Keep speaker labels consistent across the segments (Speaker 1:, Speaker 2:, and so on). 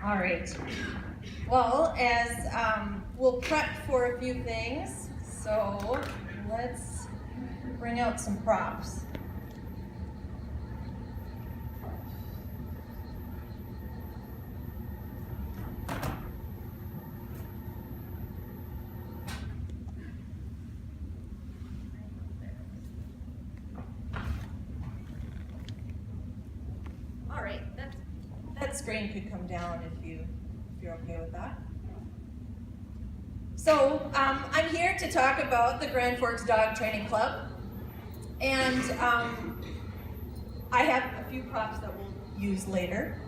Speaker 1: All right. Well, as we'll prep for a few things, so let's bring out some props. All right, that screen could come down if you're okay with that. So I'm here to talk about the Grand Forks Dog Training Club, and I have a few props that we'll use later.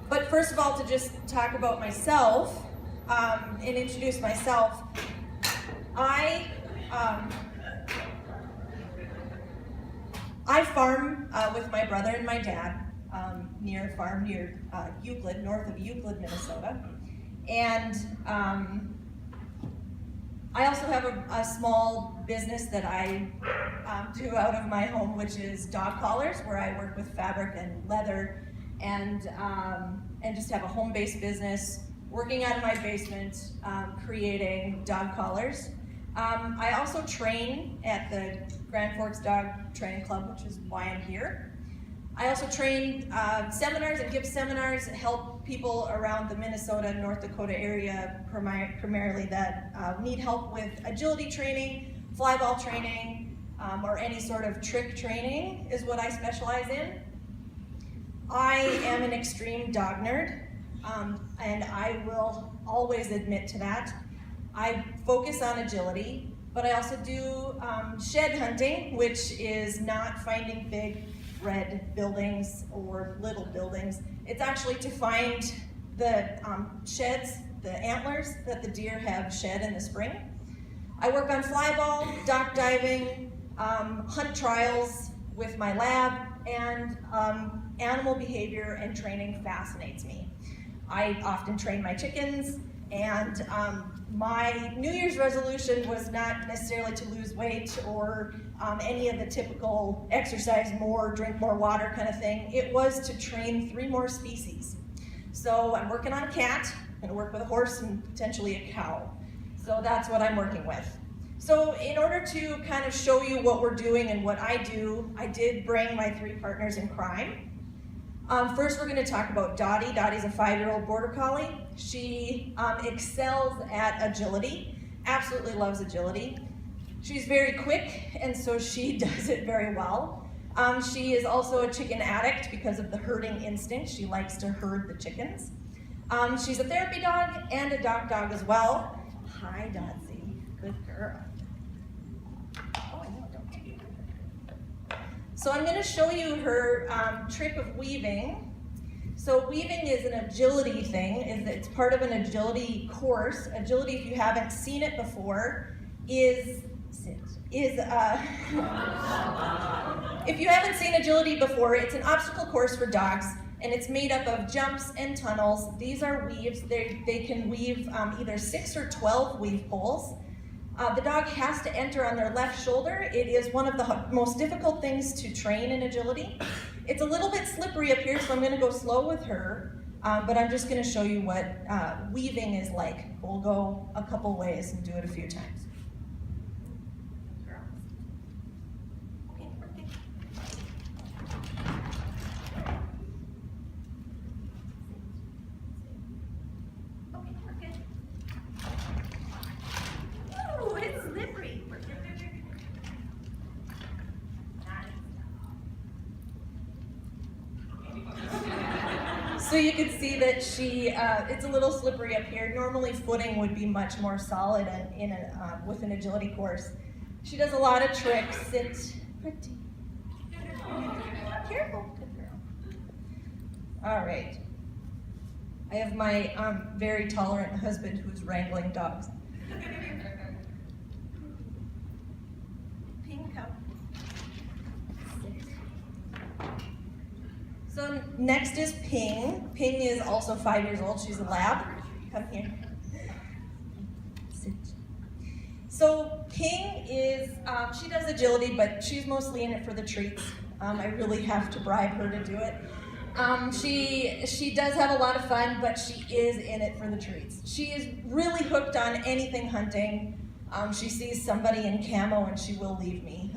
Speaker 1: But first of all, to just talk about myself and introduce myself, I farm with my brother and my dad near a farm near Euclid, north of Euclid, Minnesota. And I also have a small business that I do out of my home, which is dog collars, where I work with fabric and leather and just have a home-based business, working out of my basement, creating dog collars. I also train at the Grand Forks Dog Training Club, which is why I'm here. I also train seminars and give seminars and help people around the Minnesota, North Dakota area primarily that need help with agility training, flyball training, or any sort of trick training is what I specialize in. I am an extreme dog nerd, and I will always admit to that. I focus on agility, but I also do shed hunting, which is not finding big red buildings or little buildings. It's actually to find the sheds, the antlers that the deer have shed in the spring. I work on flyball, dock diving, hunt trials with my lab, and animal behavior and training fascinates me. I often train my chickens, and my New Year's resolution was not necessarily to lose weight or any of the typical exercise more, drink more water kind of thing. It was to train 3 more species. So I'm working on a cat, I'm gonna work with a horse and potentially a cow. So that's what I'm working with. So in order to kind of show you what we're doing and what I do, I did bring my 3 partners in crime. First, we're going to talk about Dottie. Dottie's a 5-year-old border collie. She excels at agility, absolutely loves agility. She's very quick, and so she does it very well. She is also a chicken addict because of the herding instinct. She likes to herd the chickens. She's a therapy dog and a dock dog as well. Hi, Dotsie. Good girl. So I'm going to show you her trick of weaving. So weaving is an agility thing. It's part of an agility course. Agility, if you haven't seen it before, if you haven't seen agility before, it's an obstacle course for dogs, and it's made up of jumps and tunnels. These are weaves. They can weave either 6 or 12 weave poles. The dog has to enter on their left shoulder. It is one of the most difficult things to train in agility. It's a little bit slippery up here, so I'm going to go slow with her, but I'm just going to show you what weaving is like. We'll go a couple ways and do it a few times. So you can see that it's a little slippery up here. Normally footing would be much more solid with an agility course. She does a lot of tricks. Sit pretty. Careful, good girl. All right. I have my very tolerant husband who's wrangling dogs. So next is Ping. Ping is also 5 years old. She's a lab. Come here. Sit. So Ping is, she does agility, but she's mostly in it for the treats. I really have to bribe her to do it. She does have a lot of fun, but she is in it for the treats. She is really hooked on anything hunting. She sees somebody in camo and she will leave me.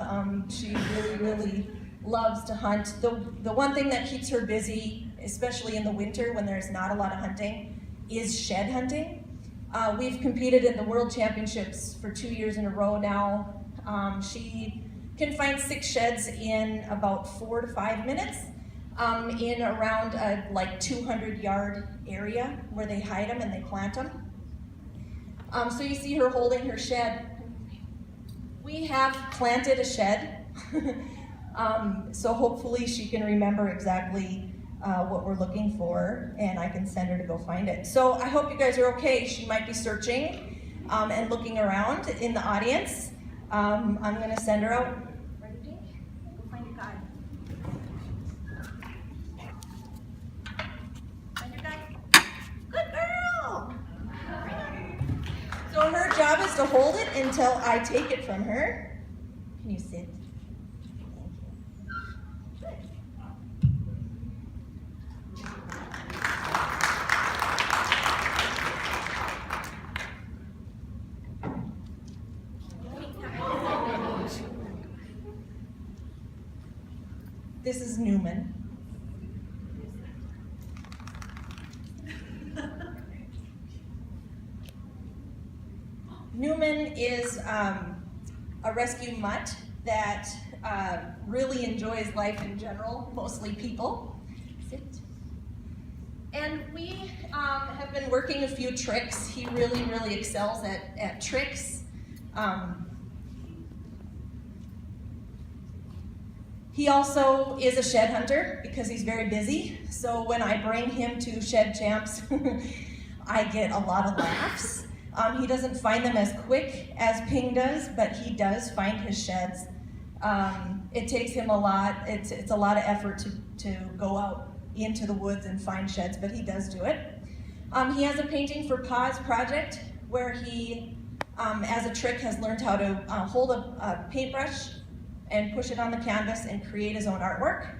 Speaker 1: She really loves to hunt. The one thing that keeps her busy, especially in the winter when there's not a lot of hunting, is shed hunting. We've competed in the World Championships for 2 years in a row now. She can find 6 sheds in about 4 to 5 minutes in around a like 200-yard area where they hide them and they plant them. So you see her holding her shed. We have planted a shed, so hopefully she can remember exactly what we're looking for, and I can send her to go find it. So I hope you guys are okay. She might be searching and looking around in the audience. I'm gonna send her out. Ready, Jake? Go find your guide. Find your guide. Good girl! So her job is to hold it until I take it from her. Can you sit? This is Newman. Newman is a rescue mutt that really enjoys life in general, mostly people. Sit. And we have been working a few tricks. He really excels at tricks. He also is a shed hunter because he's very busy. So when I bring him to shed champs, I get a lot of laughs. He doesn't find them as quick as Ping does, but he does find his sheds. It takes him a lot. It's a lot of effort to go out into the woods and find sheds, but he does do it. He has a Painting for Paws project where he, as a trick, has learned how to hold a paintbrush and push it on the canvas and create his own artwork.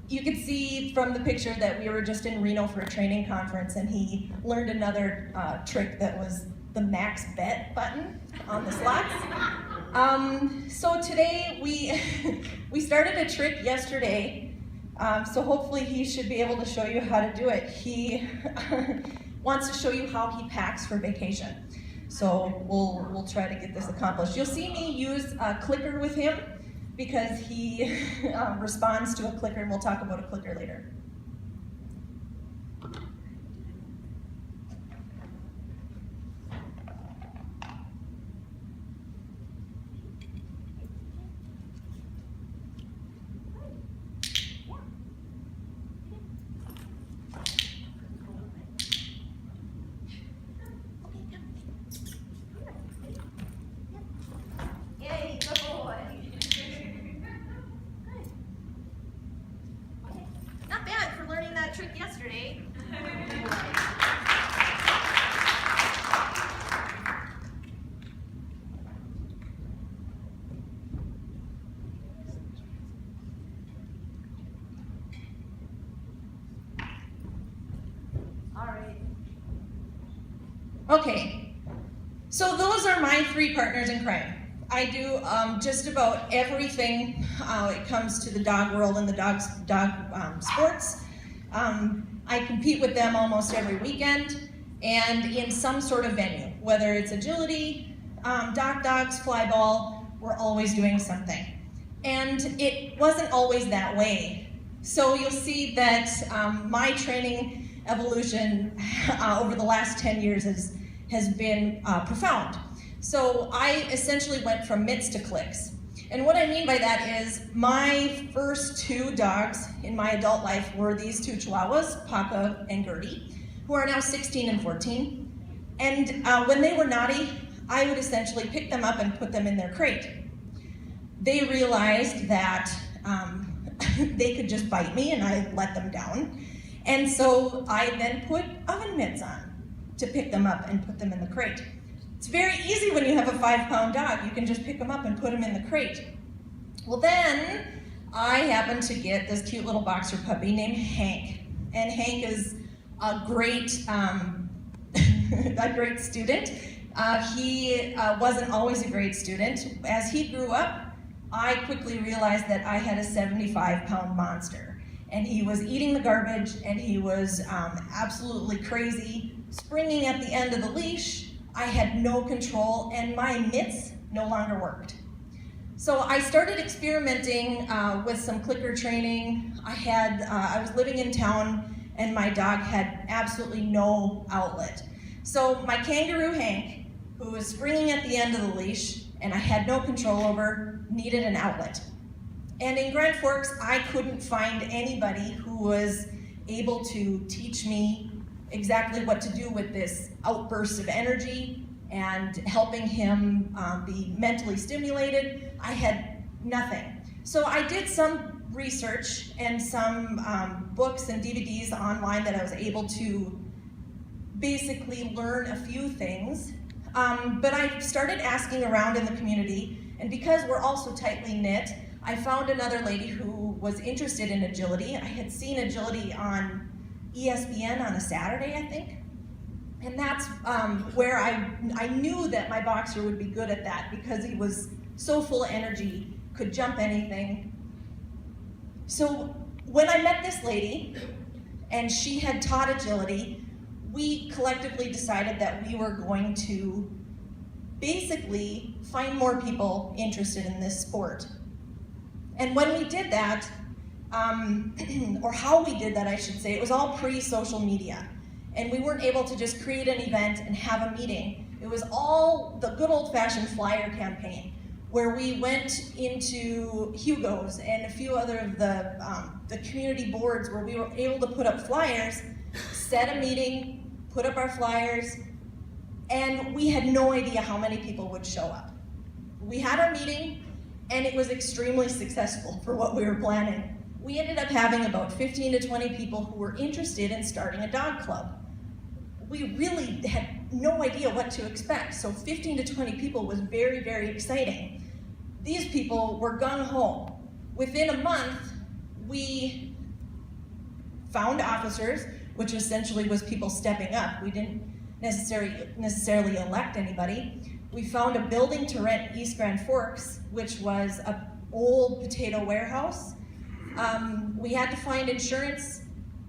Speaker 1: You could see from the picture that we were just in Reno for a training conference, and he learned another trick that was the max bet button on the slots. So today we started a trick yesterday, so hopefully he should be able to show you how to do it. He wants to show you how he packs for vacation. So we'll try to get this accomplished. You'll see me use a clicker with him because he responds to a clicker, and we'll talk about a clicker later. Trick yesterday. All right. Okay, so those are my 3 partners in crime. I do just about everything it comes to the dog world and the dog sports. I compete with them almost every weekend and in some sort of venue, whether it's agility, dogs, fly ball, we're always doing something. And it wasn't always that way. So you'll see that my training evolution over the last 10 years has been profound. So I essentially went from mitts to clicks. And what I mean by that is my first 2 dogs in my adult life were these 2 Chihuahuas, Paca and Gertie, who are now 16 and 14. And when they were naughty, I would essentially pick them up and put them in their crate. They realized that they could just bite me and I let them down. And so I then put oven mitts on to pick them up and put them in the crate. It's very easy when you have a 5-pound dog. You can just pick them up and put them in the crate. Well then, I happened to get this cute little boxer puppy named Hank. And Hank is a great, a great student. He wasn't always a great student. As he grew up, I quickly realized that I had a 75-pound monster. And he was eating the garbage, and he was absolutely crazy, springing at the end of the leash. I had no control, and my mitts no longer worked. So I started experimenting with some clicker training. I was living in town, and my dog had absolutely no outlet. So my kangaroo Hank, who was springing at the end of the leash, and I had no control over, needed an outlet. And in Grand Forks, I couldn't find anybody who was able to teach me exactly what to do with this outburst of energy and helping him be mentally stimulated. I had nothing. So I did some research and some books and DVDs online that I was able to basically learn a few things. But I started asking around in the community, and because we're all so tightly knit, I found another lady who was interested in agility. I had seen agility on ESPN on a Saturday, I think. And that's where I knew that my boxer would be good at that, because he was so full of energy, could jump anything. So when I met this lady, and she had taught agility, we collectively decided that we were going to basically find more people interested in this sport. And when we did that, or how we did that, I should say, it was all pre-social media. And we weren't able to just create an event and have a meeting. It was all the good old-fashioned flyer campaign, where we went into Hugo's and a few other of the community boards where we were able to put up flyers, set a meeting, put up our flyers, and we had no idea how many people would show up. We had our meeting, and it was extremely successful for what we were planning. We ended up having about 15 to 20 people who were interested in starting a dog club. We really had no idea what to expect, so 15 to 20 people was very, very exciting. These people were gung-ho. Within a month, we found officers, which essentially was people stepping up. We didn't necessarily elect anybody. We found a building to rent in East Grand Forks, which was an old potato warehouse. We had to find insurance.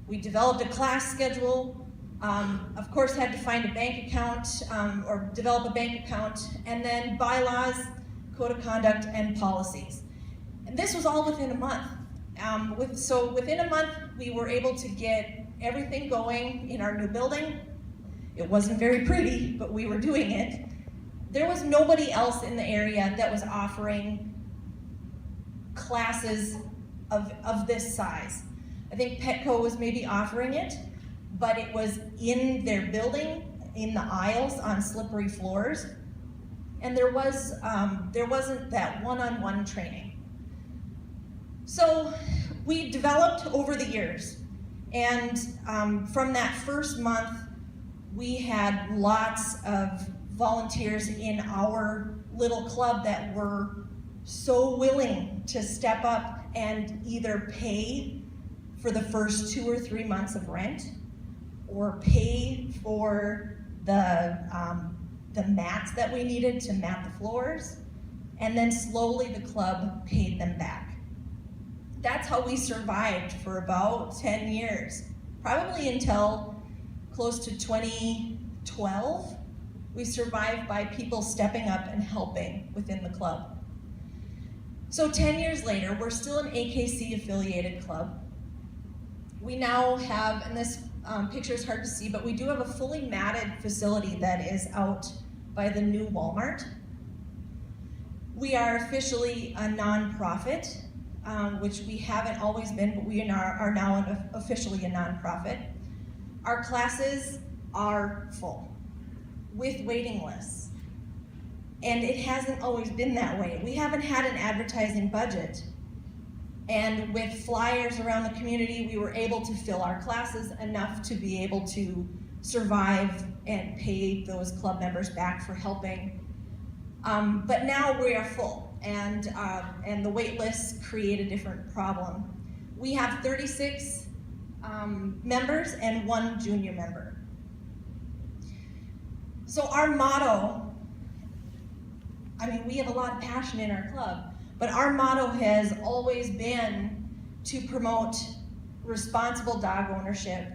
Speaker 1: We developed a class schedule. Of course, had to find a bank account or develop a bank account, and then bylaws, code of conduct, and policies. And this was all within a month. So within a month, we were able to get everything going in our new building. It wasn't very pretty, but we were doing it. There was nobody else in the area that was offering classes of this size. I think Petco was maybe offering it, but it was in their building, in the aisles on slippery floors, and there wasn't that one-on-one training. So we developed over the years, and from that first month, we had lots of volunteers in our little club that were so willing to step up and either pay for the first 2 or 3 months of rent, or pay for the mats that we needed to mat the floors, and then slowly the club paid them back. That's how we survived for about 10 years, probably until close to 2012. We survived by people stepping up and helping within the club. So 10 years later, we're still an AKC affiliated club. We now have, and this picture is hard to see, but we do have a fully matted facility that is out by the new Walmart. We are officially a nonprofit, which we haven't always been, but we are now officially a nonprofit. Our classes are full, with waiting lists. And it hasn't always been that way. We haven't had an advertising budget. And with flyers around the community, we were able to fill our classes enough to be able to survive and pay those club members back for helping. But now we are full. and the wait lists create a different problem. We have 36 members and 1 junior member. So our motto, I mean, we have a lot of passion in our club, but our motto has always been to promote responsible dog ownership,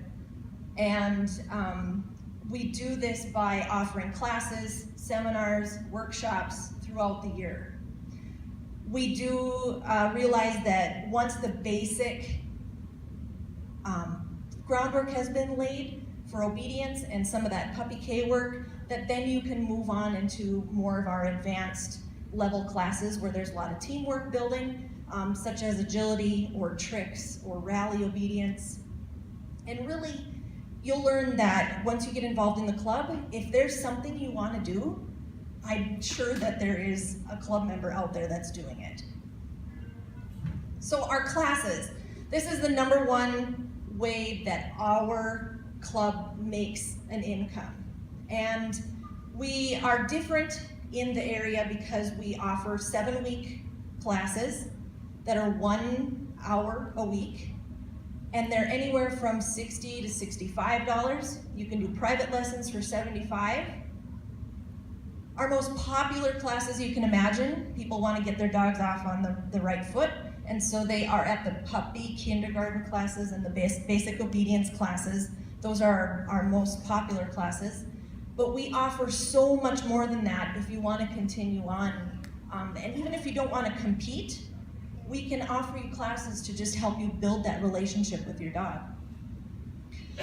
Speaker 1: and we do this by offering classes, seminars, workshops throughout the year. We do realize that once the basic groundwork has been laid for obedience and some of that puppy K work, that then you can move on into more of our advanced level classes where there's a lot of teamwork building, such as agility or tricks or rally obedience. And really, you'll learn that once you get involved in the club, if there's something you want to do, I'm sure that there is a club member out there that's doing it. So our classes, this is the #1 way that our club makes an income. And we are different in the area because we offer 7-week classes that are 1 hour a week, and they're anywhere from $60 to $65. You can do private lessons for $75. Our most popular classes you can imagine, people want to get their dogs off on the right foot, and so they are at the puppy kindergarten classes and the basic obedience classes. Those are our most popular classes. But we offer so much more than that if you want to continue on. And even if you don't want to compete, we can offer you classes to just help you build that relationship with your dog.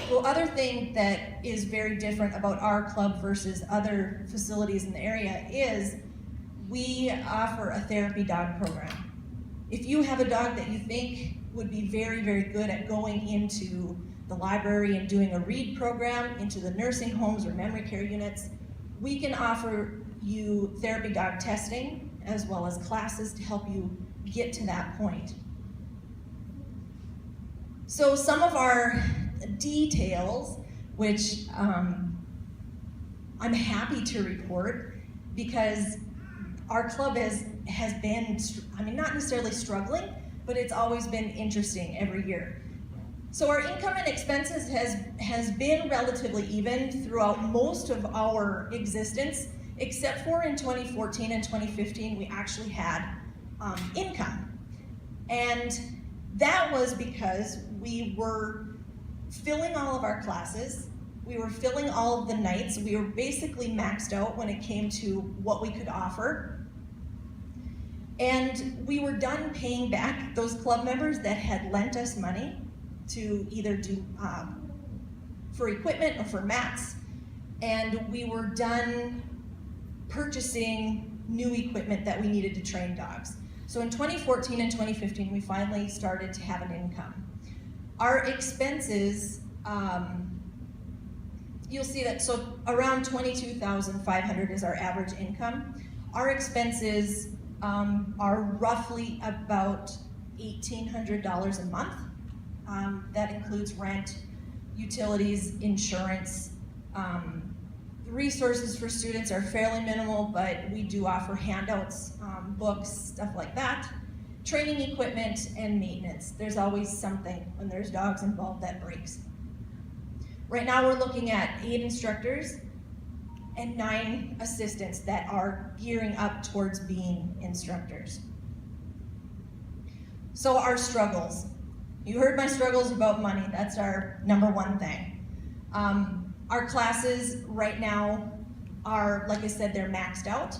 Speaker 1: The other thing that is very different about our club versus other facilities in the area is we offer a therapy dog program. If you have a dog that you think would be very, very good at going into the library and doing a read program, into the nursing homes or memory care units, we can offer you therapy dog testing as well as classes to help you get to that point. So some of our details, which I'm happy to report, because our club has been, I mean, not necessarily struggling, but it's always been interesting every year. So our income and expenses has been relatively even throughout most of our existence, except for in 2014 and 2015, we actually had income. And that was because we were filling all of our classes, we were filling all of the nights, we were basically maxed out when it came to what we could offer. And we were done paying back those club members that had lent us money to either do for equipment or for mats, and we were done purchasing new equipment that we needed to train dogs. So in 2014 and 2015, we finally started to have an income. Our expenses, you'll see that, so around $22,500 is our average income. Our expenses are roughly about $1,800 a month. That includes rent, utilities, insurance. Resources for students are fairly minimal, but we do offer handouts, books, stuff like that. Training equipment and maintenance. There's always something when there's dogs involved that breaks. Right now we're looking at 8 instructors and 9 assistants that are gearing up towards being instructors. So our struggles. You heard my struggles about money. That's our #1 thing. Our classes right now are, like I said, they're maxed out.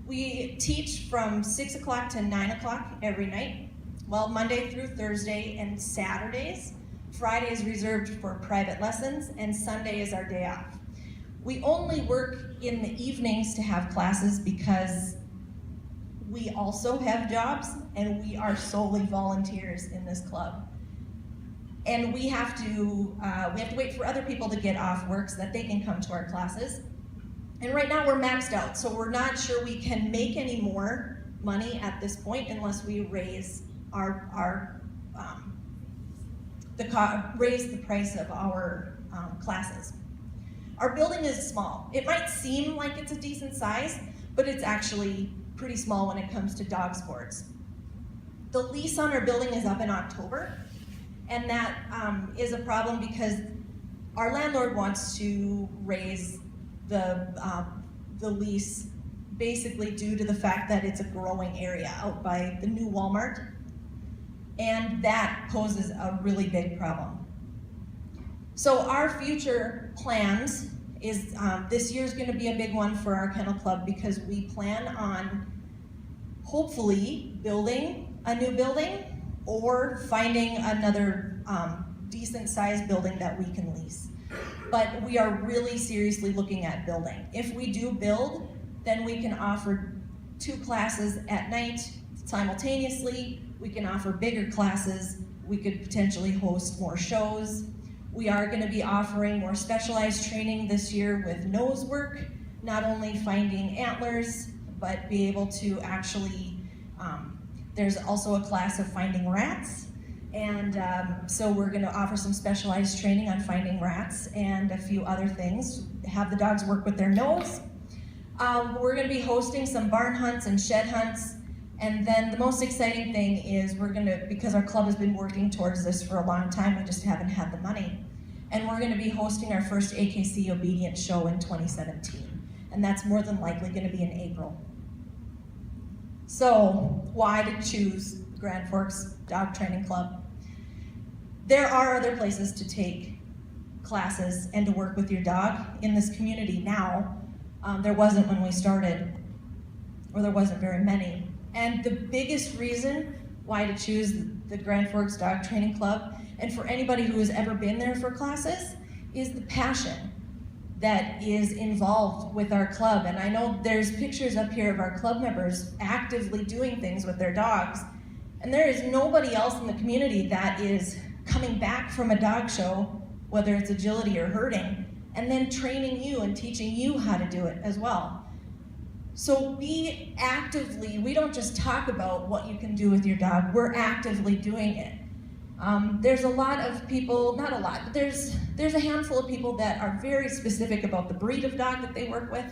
Speaker 1: We teach from 6 o'clock to 9 o'clock every night. Well, Monday through Thursday and Saturdays. Friday is reserved for private lessons, and Sunday is our day off. We only work in the evenings to have classes because we also have jobs and we are solely volunteers in this club. And we have to wait for other people to get off work so that they can come to our classes. And right now we're maxed out, so we're not sure we can make any more money at this point unless we raise raise the price of our classes. Our building is small. It might seem like it's a decent size, but it's actually pretty small when it comes to dog sports. The lease on our building is up in October, and that is a problem because our landlord wants to raise the lease basically due to the fact that it's a growing area out by the new Walmart, and that poses a really big problem. So our future plans is this year's going to be a big one for our kennel club because we plan on hopefully building a new building or finding another decent sized building that we can lease. But we are really seriously looking at building. If we do build, then we can offer 2 classes at night simultaneously. We can offer bigger classes. We could potentially host more shows. We are going to be offering more specialized training this year with nose work, not only finding antlers, but be able to actually, there's also a class of finding rats. And so we're going to offer some specialized training on finding rats and a few other things. Have the dogs work with their nose. We're going to be hosting some barn hunts and shed hunts. And then the most exciting thing is we're going to, because our club has been working towards this for a long time, we just haven't had the money. And we're going to be hosting our first AKC Obedience show in 2017. And that's more than likely going to be in April. So why to choose Grand Forks Dog Training Club? There are other places to take classes and to work with your dog in this community now. There wasn't when we started, or there wasn't very many. And the biggest reason why to choose the Grand Forks Dog Training Club, and for anybody who has ever been there for classes, is the passion that is involved with our club. And I know there's pictures up here of our club members actively doing things with their dogs. And there is nobody else in the community that is coming back from a dog show, whether it's agility or herding, and then training you and teaching you how to do it as well. So we don't just talk about what you can do with your dog, we're actively doing it. There's a lot of people, not a lot, but there's a handful of people that are very specific about the breed of dog that they work with.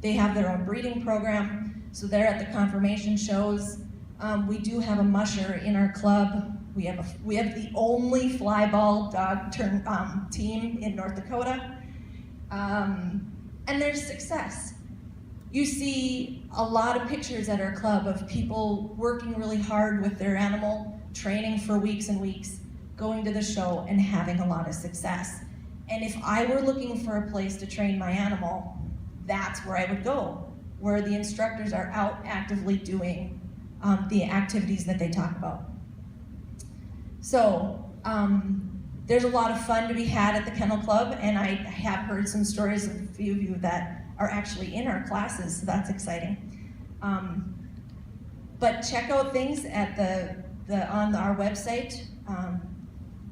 Speaker 1: They have their own breeding program, so they're at the confirmation shows. We do have a musher in our club. We have the only fly ball dog team in North Dakota. And there's success. You see a lot of pictures at our club of people working really hard with their animal, training for weeks and weeks, going to the show and having a lot of success. And if I were looking for a place to train my animal, that's where I would go, where the instructors are out actively doing the activities that they talk about. So there's a lot of fun to be had at the Kennel Club, and I have heard some stories of a few of you that are actually in our classes, so that's exciting. But check out things at on our website,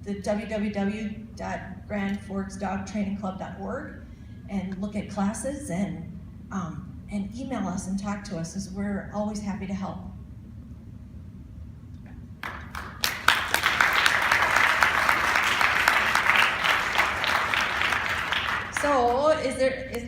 Speaker 1: the www.grandforksdogtrainingclub.org, and look at classes and email us and talk to us, as we're always happy to help. So, is